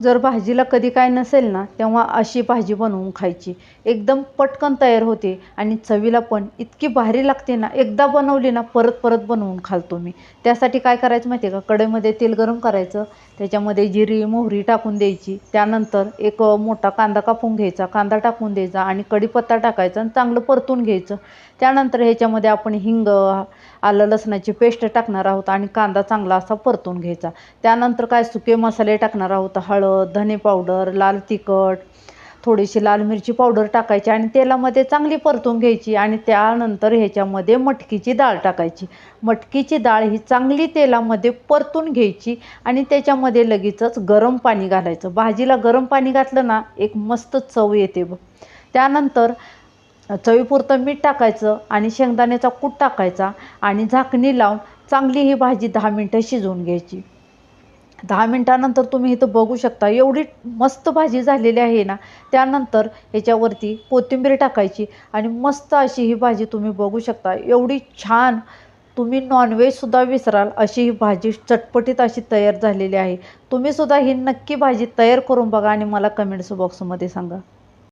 जर भाजीला कधी काय नसेल ना, तेव्हा अशी भाजी बनवून खायची. एकदम पटकन तयार होते आणि चवीला पण इतकी भारी लागते ना, एकदा बनवली ना परत परत बनवून खातो मी. त्यासाठी काय करायचं माहिती आहे का, कढईमध्ये तेल गरम करायचं, त्याच्यामध्ये जिरी मोहरी टाकून द्यायची. त्यानंतर एक मोठा कांदा कापून घ्यायचा, कांदा टाकून द्यायचा आणि कढीपत्ता टाकायचा आणि चांगलं परतून घ्यायचं. त्यानंतर ह्याच्यामध्ये आपण हिंग, आलं लसणाची पेस्ट टाकणार आहोत आणि कांदा चांगला असा परतून घ्यायचा. त्यानंतर काय सुके मसाले टाकणार आहोत, हळद, धने पावडर, लाल तिखट, थोडीशी लाल मिरची पावडर टाकायची आणि तेलामध्ये चांगली परतून घ्यायची. आणि त्यानंतर ह्याच्यामध्ये मटकीची डाळ टाकायची. मटकीची डाळ ही चांगली तेलामध्ये परतून घ्यायची आणि त्याच्यामध्ये लगेचच गरम पाणी घालायचं. भाजीला गरम पाणी घातलं ना, एक मस्त चव येते बघ. त्यानंतर चवीपुरतं मीठ टाकायचं आणि शेंगदाण्याचा कूट टाकायचा आणि झाकणी लावून चांगली ही भाजी 10 मिनटं शिजवून घ्यायची. 10 मिनिटानंतर तुम्ही इथं बघू शकता एवढी मस्त भाजी झालेली आहे ना. त्यानंतर ह्याच्यावरती कोथिंबीर टाकायची आणि मस्त अशी ही भाजी तुम्ही बघू शकता. एवढी छान, तुम्ही नॉनव्हेजसुद्धा विसराल अशी ही भाजी चटपटीत अशी तयार झालेली आहे. तुम्हीसुद्धा ही नक्की भाजी तयार करून बघा आणि मला कमेंट्स बॉक्समध्ये सांगा.